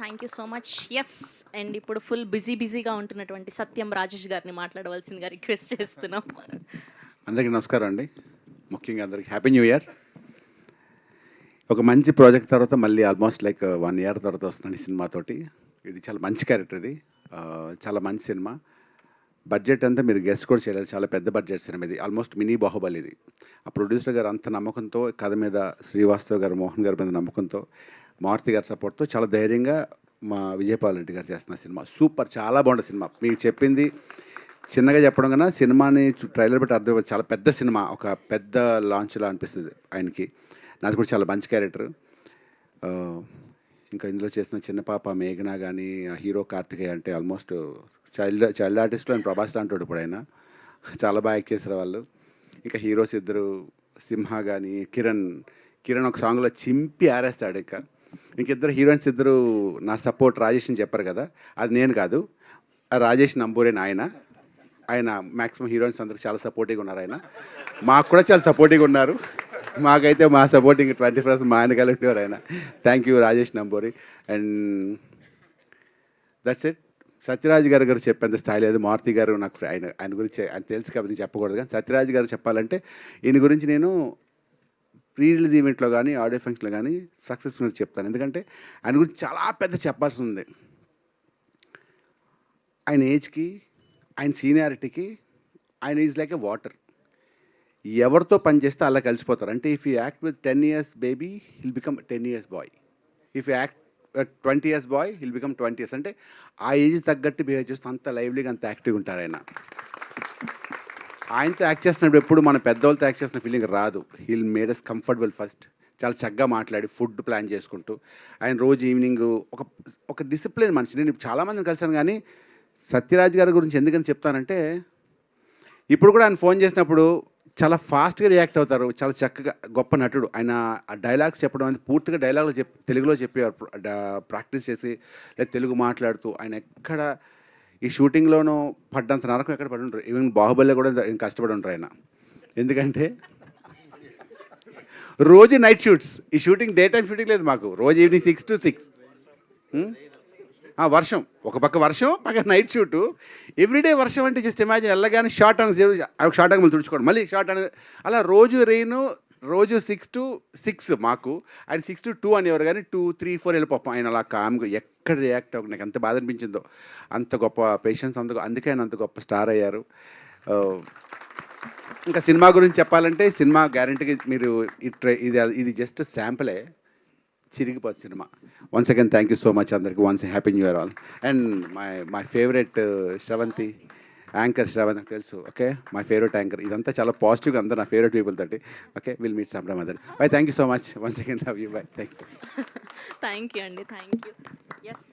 Thank you so much. Yes, and ఇప్పుడు full బిజీగా ఉంటున్నటువంటి సత్యం రాజేష్ గారిని మాట్లాడవలసిందిగా రిక్వెస్ట్ చేస్తున్నాం. అందరికీ నమస్కారం అండి. ముఖ్యంగా అందరికీ హ్యాపీ న్యూ ఇయర్. ఒక మంచి ప్రాజెక్ట్ తర్వాత మళ్ళీ ఆల్మోస్ట్ లైక్ 1 ఇయర్ తర్వాత వస్తున్నాను ఈ సినిమాతోటి. ఇది చాలా మంచి క్యారెక్టర్, ఇది చాలా మంచి సినిమా. బడ్జెట్ అంతా మీరు గెస్ట్ కూడా చేయలేరు, చాలా పెద్ద బడ్జెట్ సినిమా ఇది, ఆల్మోస్ట్ మినీ బాహుబలి ఇది. ఆ ప్రొడ్యూసర్ గారు అంత నమ్మకంతో, కథ మీద శ్రీవాస్తవ్ గారు, మోహన్ గారి మీద నమ్మకంతో, మారుతి గారి సపోర్ట్తో చాలా ధైర్యంగా మా విజయపాల్ రెడ్డి గారు చేస్తున్న సినిమా సూపర్, చాలా బాగుంటుంది సినిమా. మీకు చెప్పింది చిన్నగా చెప్పడం కన్నా సినిమాని ట్రైలర్ బట్టి అర్థం, చాలా పెద్ద సినిమా, ఒక పెద్ద లాంచ్లా అనిపిస్తుంది ఆయనకి. నాది కూడా చాలా మంచి క్యారెక్టర్. ఇంకా ఇందులో చేసిన చిన్న పాప మేఘన కానీ, హీరో కార్తికేయ అంటే ఆల్మోస్ట్ చైల్డ్ ఆర్టిస్ట్లో ఆయన ప్రభాస్ లాంటి ఇప్పుడు ఆయన చాలా బాగా యాక్ట్ చేశారు వాళ్ళు. ఇంకా హీరోస్ ఇద్దరు, సింహ కానీ కిరణ్ ఒక సాంగ్లో చింపి ఆరేస్తాడు. ఇంకిద్దరు హీరోయిన్స్ ఇద్దరు నా సపోర్ట్ రాజేష్ అని చెప్పారు కదా, అది నేను కాదు, రాజేష్ నంబూరేన్ ఆయన మ్యాక్సిమం హీరోయిన్స్ అందరికి చాలా సపోర్టివ్గా ఉన్నారు. ఆయన మాకు కూడా చాలా సపోర్టివ్గా ఉన్నారు. మాకైతే మా సపోర్టింగ్ 20% మా ఆయన కలిగి ఉండేవారు ఆయన. Thank you Rajesh Namburi. And that's it. Sathyaraj గారు చెప్పేంత స్థాయి లేదు. మారుతి గారు నాకు ఆయన గురించి ఆయన తెలుసు కాబట్టి చెప్పకూడదు, కానీ సత్యరాజ్ గారు చెప్పాలంటే ఈయన గురించి నేను ప్రీ రిలీజ్ ఈవెంట్లో కానీ, ఆడియో ఫంక్షన్లో కానీ సక్సెస్ఫుల్గా చెప్తాను. ఎందుకంటే ఆయన గురించి చాలా పెద్ద చెప్పాల్సి ఉంది. ఆయన ఏజ్కి, ఆయన సీనియారిటీకి ఆయన ఈజ్ లైక్ ఎ వాటర్. ఎవరితో పనిచేస్తే అలా కలిసిపోతారు. అంటే if you act with 10 years baby, he'll become 10 years boy. If you act 20 years boy, he'll become 20 years. అంటే ఆ ఏజ్ తగ్గట్టు బిహేవ్ చేస్తూ అంత లైవ్లీగా, అంత యాక్టివ్గా ఉంటారు ఆయన. ఆయనతో యాక్ట్ చేస్తున్నప్పుడు ఎప్పుడు మన పెద్దవాళ్ళతో యాక్ట్ చేసిన ఫీలింగ్ రాదు. He'll made us comfortable first. చాలా చక్కగా మాట్లాడి ఫుడ్ ప్లాన్ చేసుకుంటూ ఆయన రోజు ఈవినింగ్ ఒక డిసిప్లిన్ మనిషి. నేను చాలామందిని కలిసాను, కానీ సత్యరాజ్ గారి గురించి ఎందుకని చెప్తానంటే, ఇప్పుడు కూడా ఆయన ఫోన్ చేసినప్పుడు చాలా ఫాస్ట్గా రియాక్ట్ అవుతారు. చాలా చక్కగా, గొప్ప నటుడు ఆయన. ఆ డైలాగ్స్ చెప్పడం అనేది పూర్తిగా డైలాగులు తెలుగులో చెప్పేవారు, ప్రాక్టీస్ చేసి లేదా తెలుగు మాట్లాడుతూ. ఆయన ఎక్కడ ఈ షూటింగ్లోనూ పడ్డంత నరకం ఎక్కడ పడి ఉంటారు. ఈవెన్ బాహుబలిలో కూడా కష్టపడి ఉంటారు ఆయన. ఎందుకంటే రోజు నైట్ షూట్స్. ఈ షూటింగ్ డే టైం షూటింగ్ లేదు మాకు, రోజు ఈవినింగ్ 6 to 6. వర్షం, ఒక పక్క వర్షం, పక్క నైట్ షూటు. ఎవ్రీడే వర్షం అంటే జస్ట్ ఇమాజిన్. వెళ్ళగానే షార్ట్ మళ్ళీ తుడుచుకోవడం, మళ్ళీ షార్ట్ అని, అలా రోజు రెయిన్. రోజు 6 to 6 మాకు. ఆయన 6 to 2 అనేవారు, కానీ 2, 3, 4 వెళ్ళిపోతాం. ఆయన అలా కామ్గా ఎక్కడ రియాక్ట్ అవ్వక నాకు ఎంత బాధ అనిపించిందో. అంత గొప్ప పేషెన్స్, అందుకే ఆయన అంత గొప్ప స్టార్ అయ్యారు. ఇంకా సినిమా గురించి చెప్పాలంటే, సినిమా గ్యారంటీగా మీరు ఇది జస్ట్ శాంపులే, చిరిగిపోతుంది cinema. Once again thank you so much అందరికి. Once happy new year all. And my favourite Sravanthi, anchor Sravanthi నాకు తెలుసు. Okay, my favourite anchor. ఇదంతా చాలా పాజిటివ్గా, అందరూ నా ఫేవరెట్ పీపుల్ తోటి. Okay, will meet some time other. Bye, thank you so much. Once again love you. Bye, thanks. Thank you అండి, thank you. Yes.